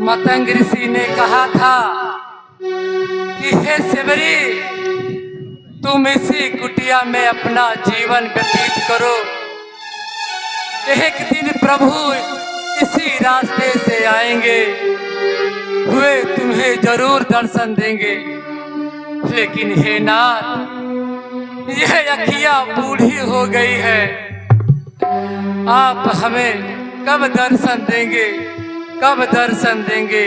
मतंग ऋषि ने कहा था कि हे शिवरी, तुम इसी कुटिया में अपना जीवन व्यतीत करो। एक दिन प्रभु इसी रास्ते से आएंगे, वे तुम्हें जरूर दर्शन देंगे। लेकिन हे नाथ, यह अखियां बूढ़ी हो गई है, आप हमें कब दर्शन देंगे? कब दर्शन देंगे?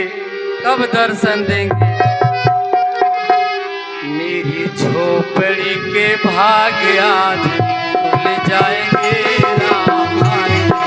कब दर्शन देंगे? मेरी झोपड़ी के भाग्य आज खुल जाएंगे, राम आएंगे।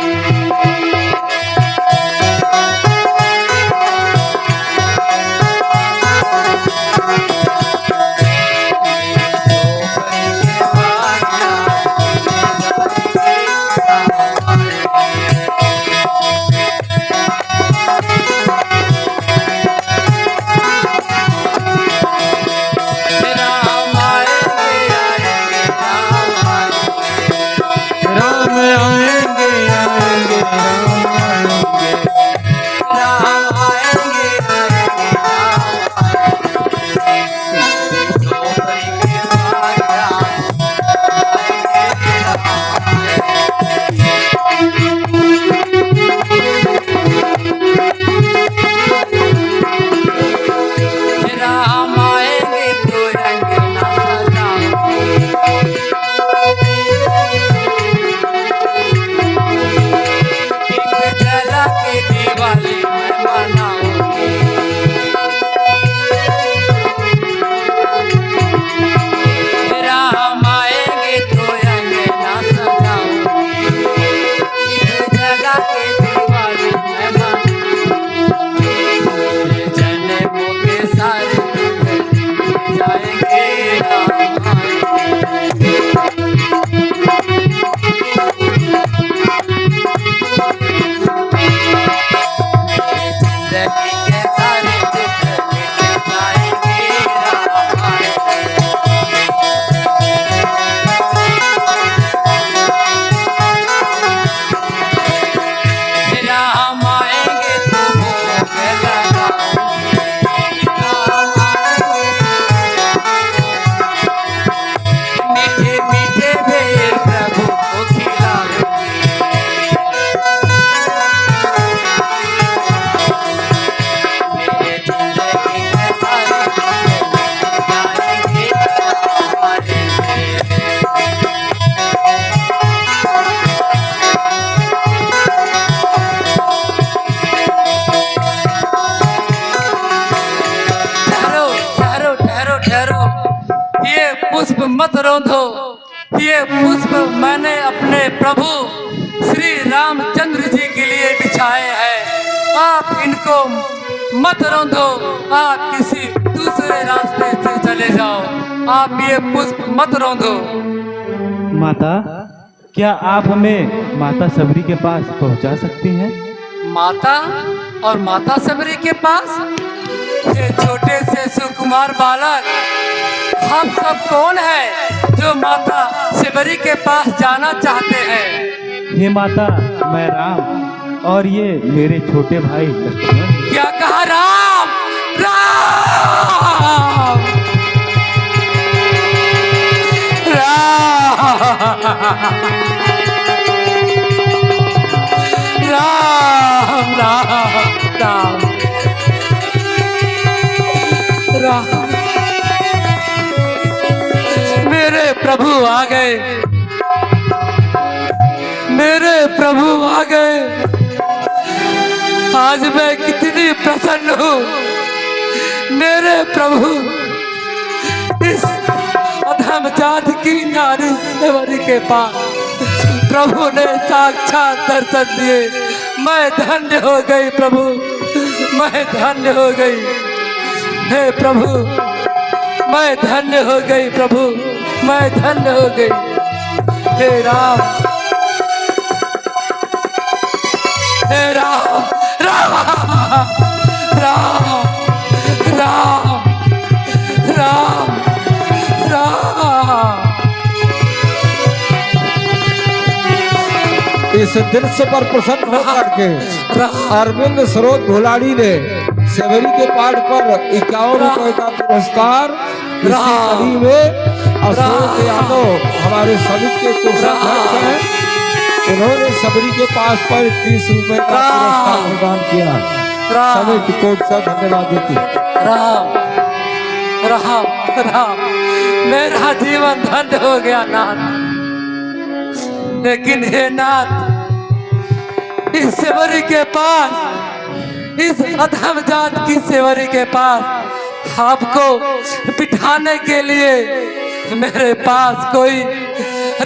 पुष्प मत रोंधो, ये पुष्प मैंने अपने प्रभु श्री रामचंद्र जी के लिए बिछाए हैं। आप इनको मत रोंधो, आप किसी दूसरे रास्ते से चले जाओ, आप ये पुष्प मत रोंधो। माता, क्या आप हमें माता सबरी के पास पहुंचा सकती हैं? माता और माता सबरी के पास? ये छोटे से सुकुमार बालक, हम सब कौन है जो माता शिवरी के पास जाना चाहते हैं? हे माता, मैं राम और ये मेरे छोटे भाई लक्ष्मण। क्या कहा? राम राम राम राम राम राम। मेरे प्रभु आ गए, मेरे प्रभु आ गए। आज मैं कितनी प्रसन्न हूँ। मेरे प्रभु इस अधम जात की नारी शिवरी के पास प्रभु ने साक्षात दर्शन दिए। मैं धन्य हो गई प्रभु, मैं धन्य हो गई। हे प्रभु, मैं धन्य हो गई प्रभु, मैं धन्य हो गई। हे राम, हे राम राम राम राम राम राम। इस इस दृश्य पर प्रसन्न होकर के अरविंद सरोज भुलाड़ी ने सेवरी के पाठ पर 51 रुपए का पुरस्कार इसी कड़ी में अशोक यादव हमारे समिति के कोषाध्यक्ष हैं, उन्होंने सबरी के पास पर 30 रुपए का पुरस्कार प्रदान किया। समिति को धन्यवाद देती। राम राम राम, मेरा जीवन धन्य हो गया नाथ। लेकिन हे नाथ, इस सेवरी के पास, इस अधम जात की सेवरी के पास आपको बिठाने के लिए मेरे पास कोई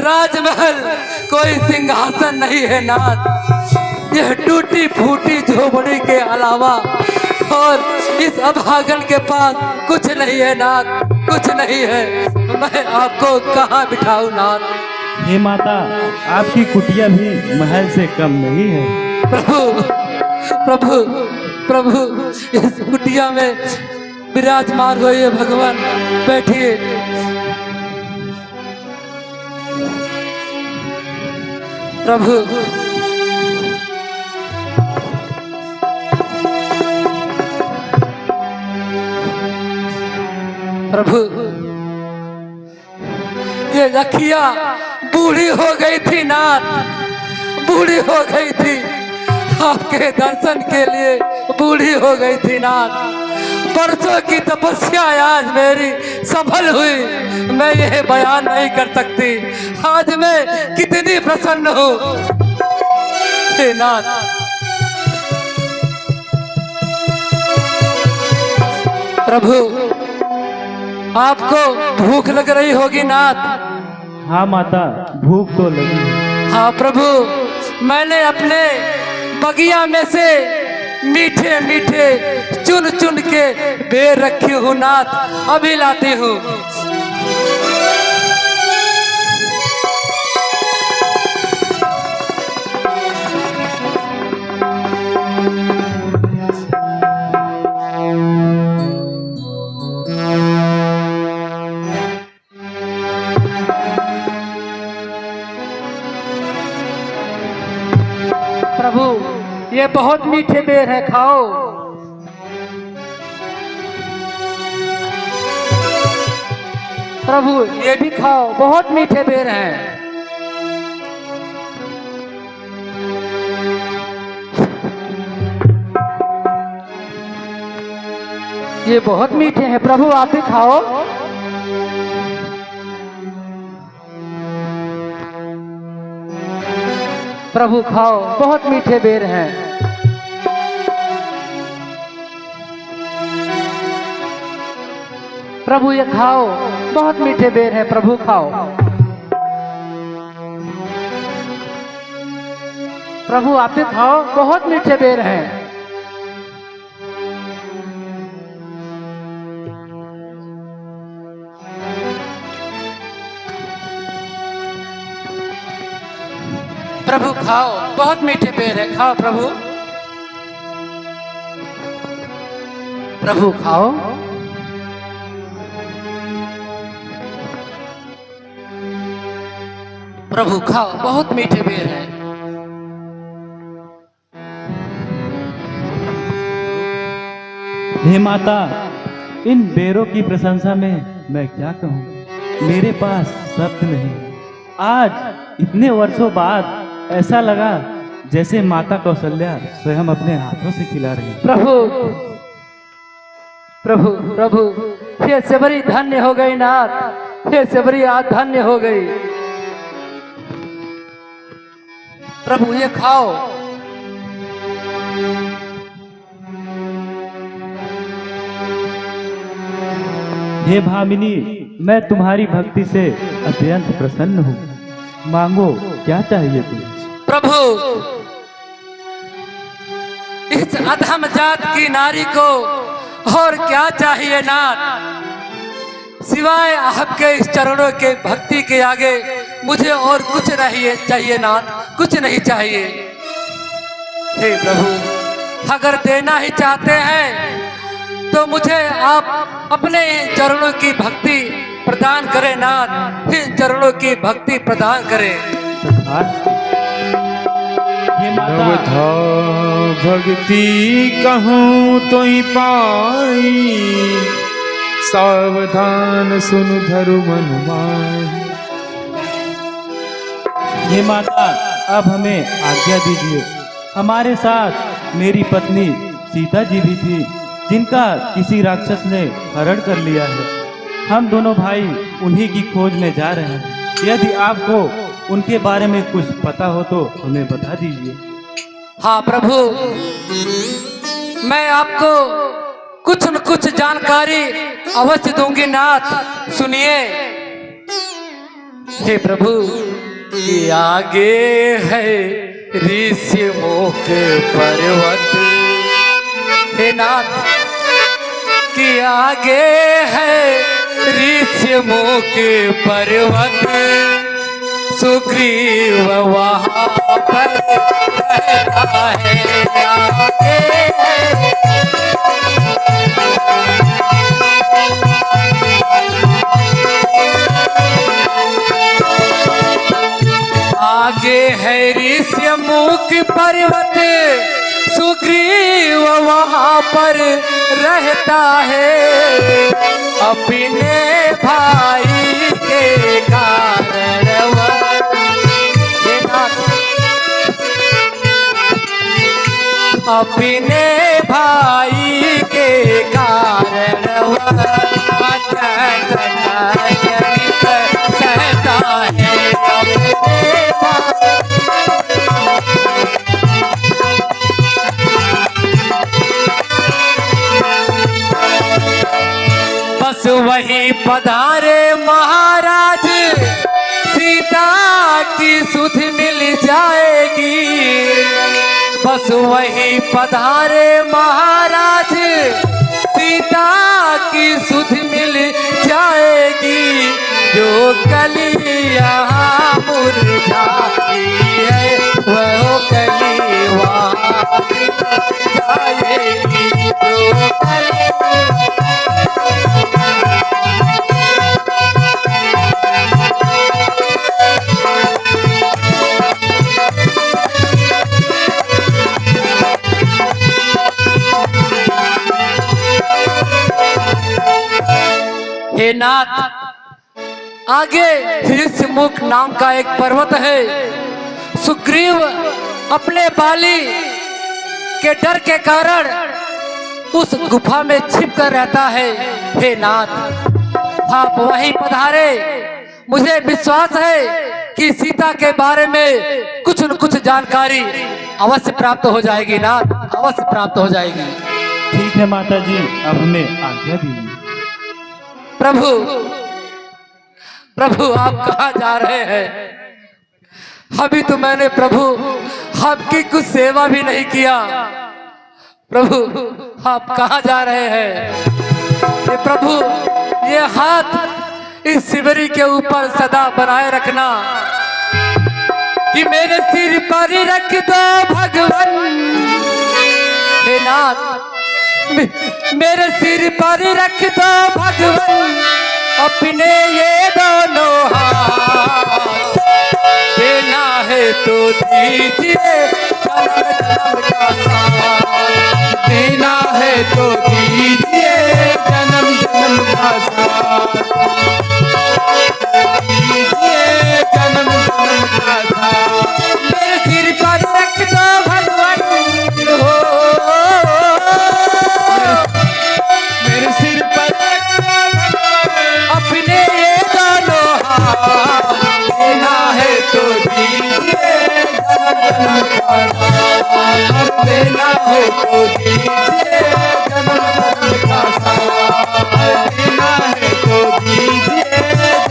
राजमहल, कोई सिंहासन नहीं है नाथ। यह टूटी फूटी झोपड़ी के अलावा और इस अभागन के पास कुछ नहीं है नाथ, कुछ नहीं है। मैं आपको कहाँ बिठाऊं नाथ? हे माता, आपकी कुटिया भी महल से कम नहीं है। प्रभु प्रभु प्रभु, इस कुटिया में विराजमान होइए भगवान, बैठिए। प्रभु प्रभु, ये रखिया बूढ़ी हो गई थी नाथ, बूढ़ी हो गई थी। आपके दर्शन के लिए बूढ़ी हो गई थी नाथ। बरसों की तपस्या आज मेरी सफल हुई, मैं यह बयान नहीं कर सकती आज मैं कितनी प्रसन्न हूँ हे नाथ। प्रभु, आपको भूख लग रही होगी नाथ। हाँ माता, भूख तो लगी है। हाँ प्रभु, मैंने अपने बगिया में से मीठे मीठे चुन चुन के बेर रखी हूँ नाथ, अभी लाती हूँ। प्रभु, ये बहुत मीठे बेर है, खाओ। प्रभु, ये भी खाओ, बहुत मीठे बेर हैं। ये बहुत मीठे हैं प्रभु, आप भी खाओ। प्रभु खाओ, बहुत मीठे बेर हैं। प्रभु ये खाओ, बहुत मीठे बेर हैं, प्रभु खाओ। प्रभु आप भी खाओ, बहुत मीठे बेर हैं। प्रभु खाओ, बहुत मीठे बेर है, खाओ प्रभु। प्रभु खाओ। प्रभु खाओ, बहुत मीठे बेर हैं। हे माता, इन बेरों की प्रशंसा में मैं क्या कहूँ, मेरे पास शब्द नहीं। आज इतने वर्षों बाद ऐसा लगा जैसे माता कौशल्या स्वयं अपने हाथों से खिला रही है। प्रभु प्रभु प्रभु, ये सेवरी धन्य हो गई नाथ, ये सेवरी आज धन्य हो गई। प्रभु ये खाओ। हे भामिनी, मैं तुम्हारी भक्ति से अत्यंत प्रसन्न हूँ। मांगो, क्या चाहिए तुम्हें? प्रभु, इस अधम जात की नारी को और क्या चाहिए नाथ, सिवाय आपके इस चरणों के भक्ति के आगे मुझे और कुछ नहीं चाहिए नाथ, कुछ नहीं चाहिए। हे प्रभु, अगर देना ही चाहते हैं तो मुझे आप अपने चरणों की भक्ति प्रदान करें नाथ, इन चरणों की भक्ति प्रदान करें। ये माता नवधा भक्ति कहूँ तो ही पाई, सावधान सुन धरु मन माही। ये माता अब हमें आज्ञा दीजिए। हमारे साथ मेरी पत्नी सीता जी भी थी, जिनका किसी राक्षस ने हरण कर लिया है। हम दोनों भाई उन्हीं की खोज में जा रहे हैं। यदि आपको उनके बारे में कुछ पता हो तो हमें बता दीजिए। हाँ प्रभु, मैं आपको कुछ न कुछ जानकारी अवश्य दूंगी नाथ। सुनिए हे प्रभु, कि आगे है ऋषि मुख पर्वत, हे नाथ कि आगे है ऋषि मुख पर्वत, सुग्रीव वहाँ पर रहता है। आगे है आगे है ऋष्यमुख पर्वत, सुग्रीव वहाँ पर रहता है। अपने भाई के कारण अपने भाई के कारण सहता है। अपने बस वही पधारे महाराज, सीता की सुध मिल जाएगी। बस वही पधारे महाराज, सीता की सुध मिल जाएगी। जो कली यहाँ मुरझाती है, वह कली वहाँ जाएगी। जो कली हे नाथ, आगे ऋष्यमुख नाम का एक पर्वत है। सुग्रीव अपने बाली के डर के कारण उस गुफा में छिप कर रहता है। हे नाथ, आप वहीं पधारे। मुझे विश्वास है कि सीता के बारे में कुछ न कुछ जानकारी अवश्य प्राप्त हो जाएगी नाथ, अवश्य प्राप्त हो जाएगी। ठीक है माता जी, अब हमें आज्ञा दीजिए। प्रभु, प्रभु आप कहाँ जा रहे हैं? अभी तो मैंने प्रभु आपकी कुछ सेवा भी नहीं किया। प्रभु आप कहाँ जा रहे हैं? ये प्रभु, ये हाथ इस शिवरी के ऊपर सदा बनाए रखना, कि मेरे सिर पर रख दो भगवान। हे नाथ, मेरे सिर पर रख दो भगवान अपने ये दोनों हाथ। देना है तो दीजिए जन्म जन्म का साथ। देना है तो दीजिए जन्म जन्म का साथ। दीजिए जन्म जन्म का साथ। मेरे सिर पर रख दो भगवान हो, मेरे सिर पर अपने ये दोनों हाथ। देना है तो दीजिए जन्म जन्म का साथ। देना है तो दीजिए जन्म जन्म का साथ। देना है तो दीजिए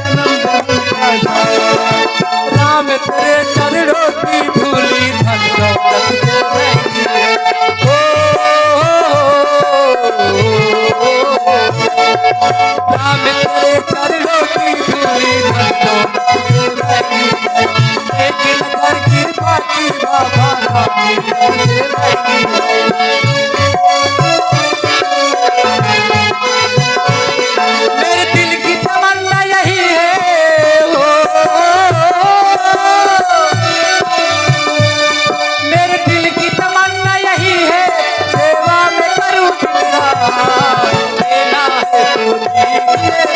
जन्म जन्म का साथ। राम तेरे चरणों की धूली धन दौलत से महंगी है। राम तेरे चरणों की धूली धन दौलत से महंगी है। लेकिन अगर कृपा की बाबा राम से महंगी है। मेरे दिल की तमन्ना यही है, मेरे रे